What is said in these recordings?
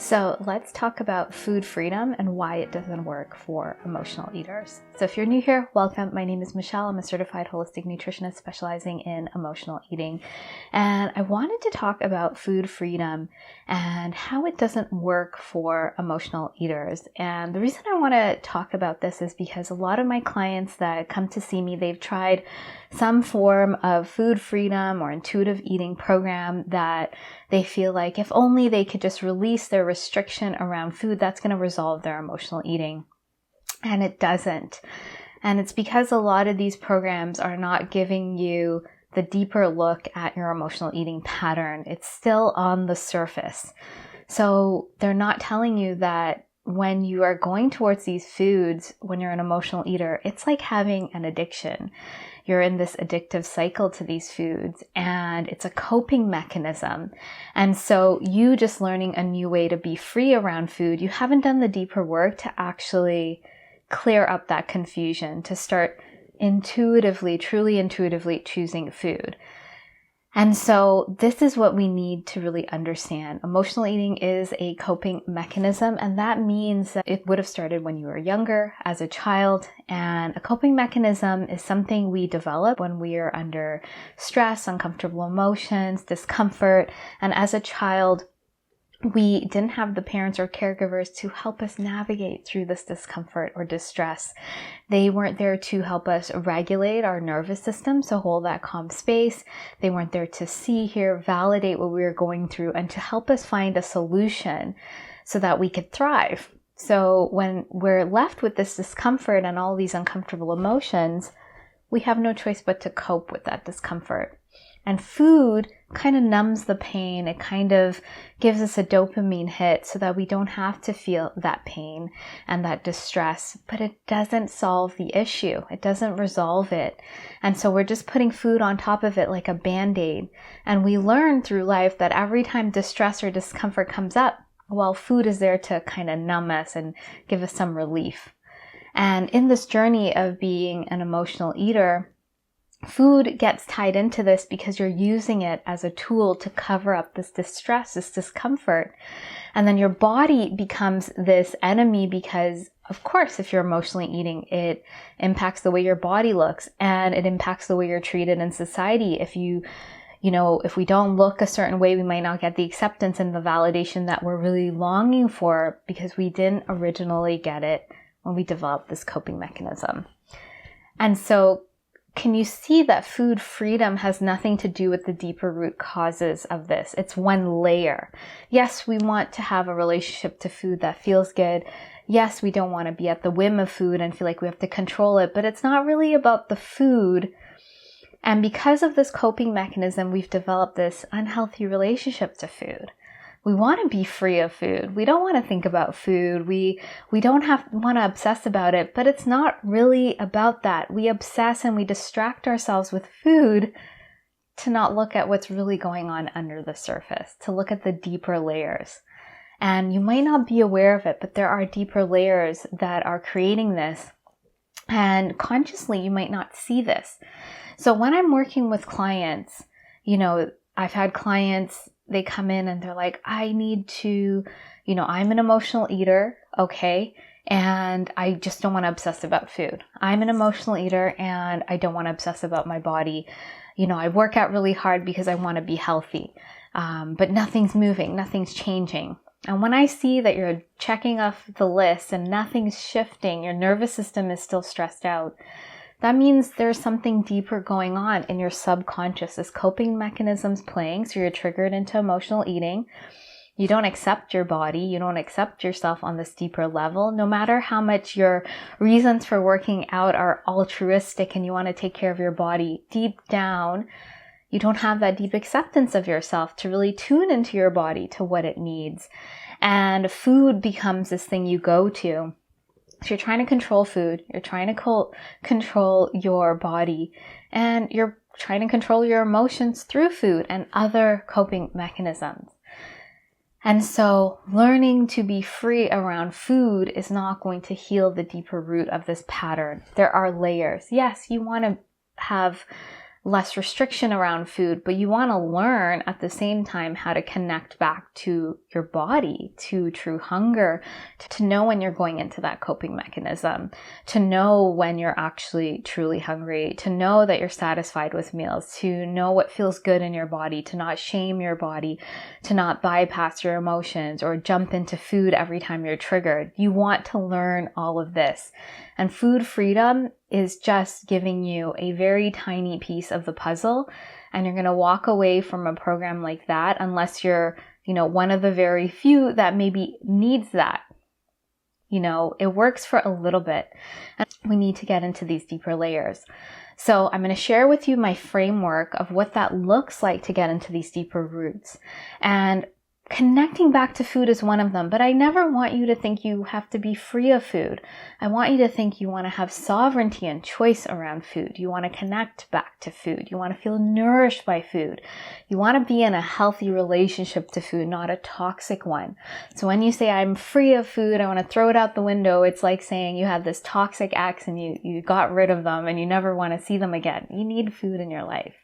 So let's talk about food freedom and why it doesn't work for emotional eaters. So if you're new here, welcome. My name is Michelle. I'm a certified holistic nutritionist specializing in emotional eating. And I wanted to talk about food freedom and how it doesn't work for emotional eaters. And the reason I want to talk about this is because a lot of my clients that come to see me, they've tried some form of food freedom or intuitive eating program that they feel like if only they could just release their restriction around food, that's going to resolve their emotional eating. And it doesn't. And it's because a lot of these programs are not giving you the deeper look at your emotional eating pattern. It's still on the surface. So they're not telling you that when you are going towards these foods, when you're an emotional eater, it's like having an addiction. You're in this addictive cycle to these foods and it's a coping mechanism. And so you just learning a new way to be free around food, you haven't done the deeper work to actually clear up that confusion, to start intuitively, truly intuitively choosing food. And so this is what we need to really understand. Emotional eating is a coping mechanism, and that means that it would have started when you were younger, as a child. And a coping mechanism is something we develop when we are under stress, uncomfortable emotions, discomfort. And as a child, we didn't have the parents or caregivers to help us navigate through this discomfort or distress. They weren't there to help us regulate our nervous system, so hold that calm space. They weren't there to see, hear, validate what we were going through, and to help us find a solution so that we could thrive. So when we're left with this discomfort and all these uncomfortable emotions, we have no choice but to cope with that discomfort. And food kind of numbs the pain. It kind of gives us a dopamine hit so that we don't have to feel that pain and that distress, but it doesn't solve the issue. It doesn't resolve it. And so we're just putting food on top of it like a Band-Aid. And we learn through life that every time distress or discomfort comes up, well, food is there to kind of numb us and give us some relief. And in this journey of being an emotional eater, food gets tied into this because you're using it as a tool to cover up this distress, this discomfort. And then your body becomes this enemy because, of course, if you're emotionally eating, it impacts the way your body looks and it impacts the way you're treated in society. If if we don't look a certain way, we might not get the acceptance and the validation that we're really longing for because we didn't originally get it when we developed this coping mechanism. And so can you see that food freedom has nothing to do with the deeper root causes of this? It's one layer. Yes, we want to have a relationship to food that feels good. Yes, we don't want to be at the whim of food and feel like we have to control it, but it's not really about the food. And because of this coping mechanism, we've developed this unhealthy relationship to food. We want to be free of food. We don't want to think about food. We don't want to obsess about it, but it's not really about that. We obsess and we distract ourselves with food to not look at what's really going on under the surface, to look at the deeper layers. And you might not be aware of it, but there are deeper layers that are creating this. And consciously, you might not see this. So when I'm working with clients, I've had clients, they come in and they're like, I need to, I'm an emotional eater, okay, and I just don't want to obsess about food. I'm an emotional eater and I don't want to obsess about my body. I work out really hard because I want to be healthy, but nothing's moving, nothing's changing. And when I see that you're checking off the list and nothing's shifting, your nervous system is still stressed out, that means there's something deeper going on in your subconscious. This coping mechanism's playing, so you're triggered into emotional eating. You don't accept your body. You don't accept yourself on this deeper level. No matter how much your reasons for working out are altruistic and you want to take care of your body, deep down, you don't have that deep acceptance of yourself to really tune into your body, to what it needs. And food becomes this thing you go to. So you're trying to control food, you're trying to control your body, and you're trying to control your emotions through food and other coping mechanisms. And so learning to be free around food is not going to heal the deeper root of this pattern. There are layers. Yes, you want to have less restriction around food, but you want to learn at the same time how to connect back to your body, to true hunger, to know when you're going into that coping mechanism, to know when you're actually truly hungry, to know that you're satisfied with meals, to know what feels good in your body, to not shame your body, to not bypass your emotions or jump into food every time you're triggered. You want to learn all of this. And food freedom is just giving you a very tiny piece of the puzzle. And you're going to walk away from a program like that unless you're, one of the very few that maybe needs that. It works for a little bit. And we need to get into these deeper layers. So I'm going to share with you my framework of what that looks like to get into these deeper roots. And connecting back to food is one of them, but I never want you to think you have to be free of food. I want you to think you want to have sovereignty and choice around food. You want to connect back to food. You want to feel nourished by food. You want to be in a healthy relationship to food, not a toxic one. So when you say, I'm free of food, I want to throw it out the window, it's like saying you have this toxic ex and you got rid of them and you never want to see them again. You need food in your life.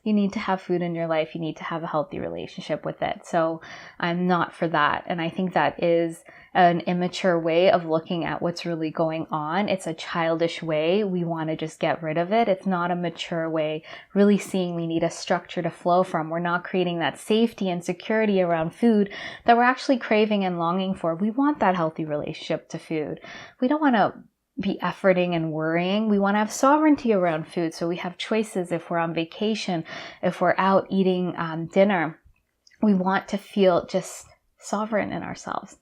You need to have food in your life. You need to have a healthy relationship with it. So I'm not for that. And I think that is an immature way of looking at what's really going on. It's a childish way. We want to just get rid of it. It's not a mature way, really seeing we need a structure to flow from. We're not creating that safety and security around food that we're actually craving and longing for. We want that healthy relationship to food. We don't want to be efforting and worrying. We want to have sovereignty around food. So we have choices if we're on vacation, if we're out eating dinner. We want to feel just sovereign in ourselves.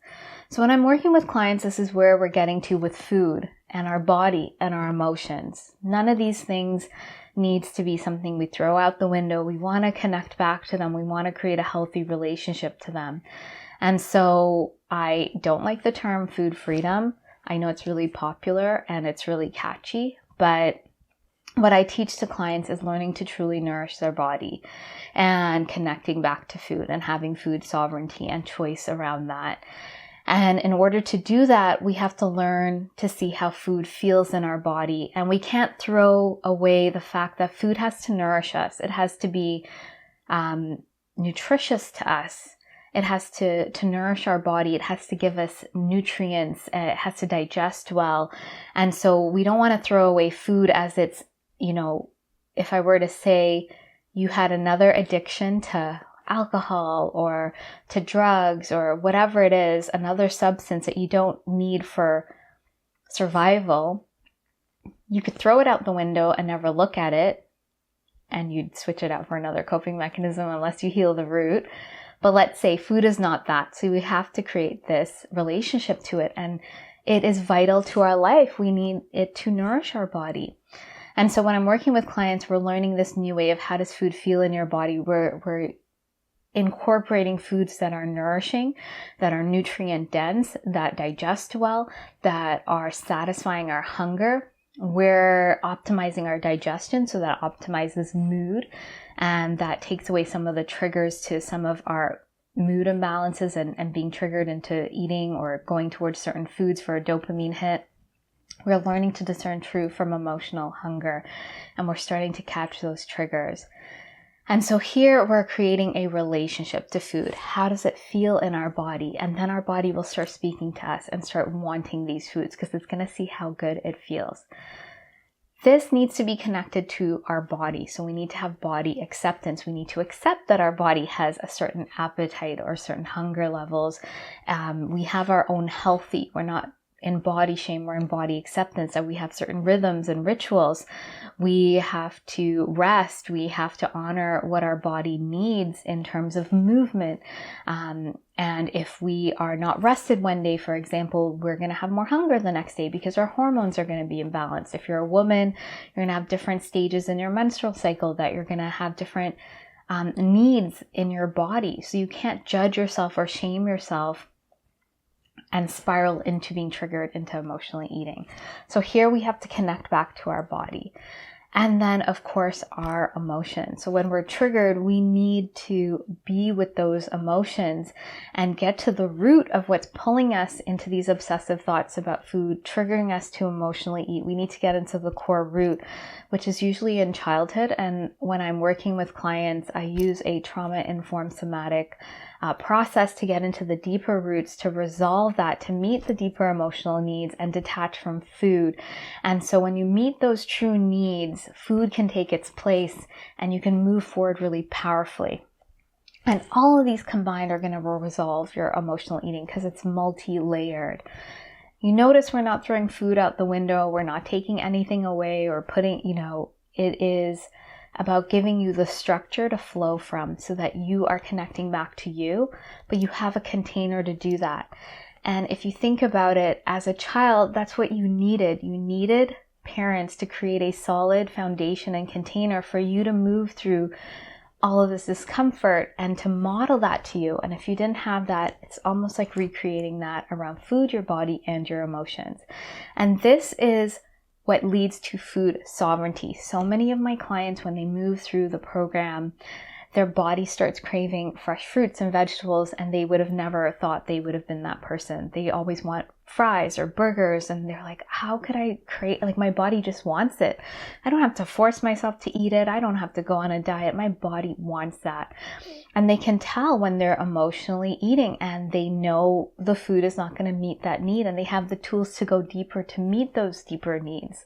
So when I'm working with clients, this is where we're getting to with food and our body and our emotions. None of these things needs to be something we throw out the window. We want to connect back to them. We want to create a healthy relationship to them. And so I don't like the term food freedom. I know it's really popular and it's really catchy, but what I teach to clients is learning to truly nourish their body and connecting back to food and having food sovereignty and choice around that. And in order to do that, we have to learn to see how food feels in our body. And we can't throw away the fact that food has to nourish us. It has to be nutritious to us. It has to nourish our body. It has to give us nutrients. It has to digest well. And so we don't want to throw away food as it's, if I were to say you had another addiction to alcohol or to drugs or whatever it is, another substance that you don't need for survival, you could throw it out the window and never look at it. And you'd switch it out for another coping mechanism unless you heal the root. But let's say food is not that. So we have to create this relationship to it. And it is vital to our life. We need it to nourish our body. And so when I'm working with clients, we're learning this new way of how does food feel in your body. We're incorporating foods that are nourishing, that are nutrient dense, that digest well, that are satisfying our hunger. We're optimizing our digestion, so that optimizes mood, and that takes away some of the triggers to some of our mood imbalances and being triggered into eating or going towards certain foods for a dopamine hit. We're learning to discern true from emotional hunger, and we're starting to catch those triggers. And so here we're creating a relationship to food. How does it feel in our body? And then our body will start speaking to us and start wanting these foods because it's going to see how good it feels. This needs to be connected to our body. So we need to have body acceptance. We need to accept that our body has a certain appetite or certain hunger levels. We have our own healthy. We're not in body shame, we're in body acceptance, that we have certain rhythms and rituals. We have to rest. We have to honor what our body needs in terms of movement. And if we are not rested one day, for example, we're going to have more hunger the next day because our hormones are going to be imbalanced. If you're a woman, you're going to have different stages in your menstrual cycle that you're going to have different needs in your body. So you can't judge yourself or shame yourself and spiral into being triggered into emotionally eating. So here we have to connect back to our body. And then, of course, our emotions. So when we're triggered, we need to be with those emotions and get to the root of what's pulling us into these obsessive thoughts about food, triggering us to emotionally eat. We need to get into the core root, which is usually in childhood. And when I'm working with clients, I use a trauma-informed somatic process to get into the deeper roots, to resolve that, to meet the deeper emotional needs and detach from food. And so when you meet those true needs, food can take its place and you can move forward really powerfully. And all of these combined are going to resolve your emotional eating because it's multi-layered. You notice we're not throwing food out the window. We're not taking anything away or putting, it is about giving you the structure to flow from so that you are connecting back to you, but you have a container to do that. And if you think about it, as a child, that's what you needed. You needed parents to create a solid foundation and container for you to move through all of this discomfort and to model that to you. And if you didn't have that, it's almost like recreating that around food, your body, and your emotions. And this is what leads to food sovereignty. So many of my clients, when they move through the program, their body starts craving fresh fruits and vegetables, and they would have never thought they would have been that person. They always want fries or burgers, and they're like, how could I create, my body just wants it. I don't have to force myself to eat it. I don't have to go on a diet. My body wants that. And they can tell when they're emotionally eating and they know the food is not going to meet that need, and they have the tools to go deeper to meet those deeper needs.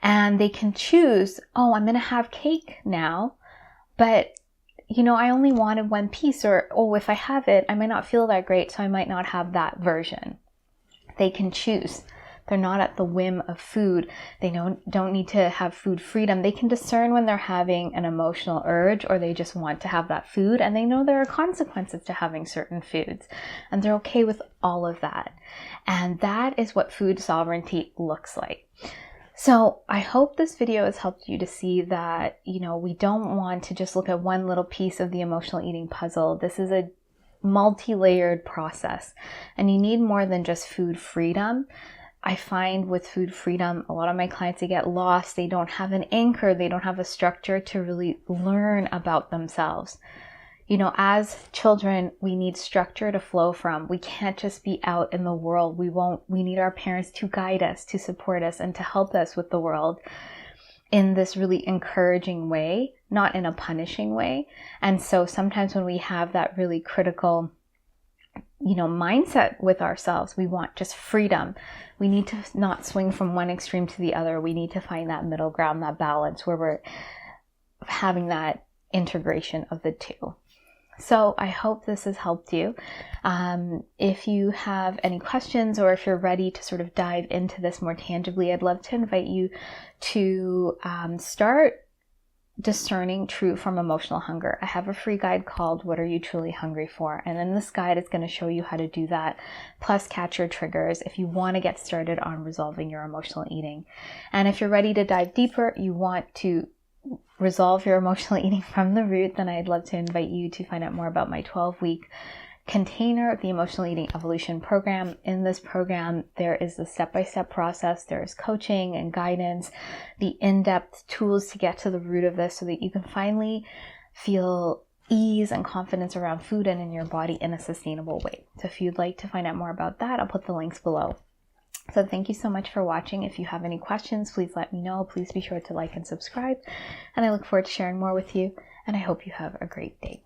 And they can choose, I'm going to have cake now, but I only wanted one piece, or, if I have it, I might not feel that great, so I might not have that version. They can choose. They're not at the whim of food. They don't need to have food freedom. They can discern when they're having an emotional urge or they just want to have that food, and they know there are consequences to having certain foods, and they're okay with all of that. And that is what food sovereignty looks like. So I hope this video has helped you to see that, we don't want to just look at one little piece of the emotional eating puzzle. This is a multi-layered process, and you need more than just food freedom. I find with food freedom, a lot of my clients, they get lost. They don't have an anchor. They don't have a structure to really learn about themselves. As children, we need structure to flow from. We can't just be out in the world. We need our parents to guide us, to support us, and to help us with the world in this really encouraging way, not in a punishing way. And so sometimes when we have that really critical, mindset with ourselves, we want just freedom. We need to not swing from one extreme to the other. We need to find that middle ground, that balance where we're having that integration of the two. So I hope this has helped you. If you have any questions, or if you're ready to sort of dive into this more tangibly, I'd love to invite you to start discerning true from emotional hunger. I have a free guide called What Are You Truly Hungry For? And in this guide, it's going to show you how to do that, plus catch your triggers if you want to get started on resolving your emotional eating. And if you're ready to dive deeper, you want to resolve your emotional eating from the root, then I'd love to invite you to find out more about my 12-week container, the Emotional Eating Evolution program. In this program, there is a step-by-step process. There's coaching and guidance, the in-depth tools to get to the root of this so that you can finally feel ease and confidence around food and in your body in a sustainable way. So if you'd like to find out more about that, I'll put the links below. So thank you so much for watching. If you have any questions, please let me know. Please be sure to like and subscribe. And I look forward to sharing more with you. And I hope you have a great day.